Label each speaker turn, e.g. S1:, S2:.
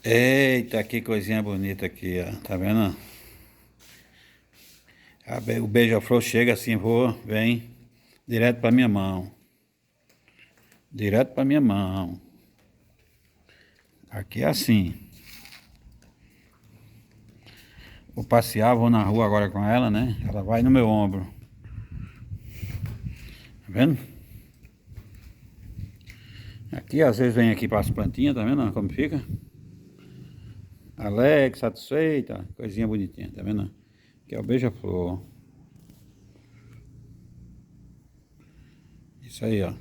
S1: Eita, que coisinha bonita aqui, ó. Tá vendo? O beija-flor chega assim, voa, vem direto pra minha mão. Direto pra minha mão. Aqui é assim. Vou passear, vou na rua agora com ela, né? Ela vai no meu ombro. Tá vendo? Aqui às vezes vem aqui para as plantinhas, tá vendo como fica? Alegre, satisfeita, coisinha bonitinha, tá vendo? Aqui é o beija-flor. Isso aí, ó.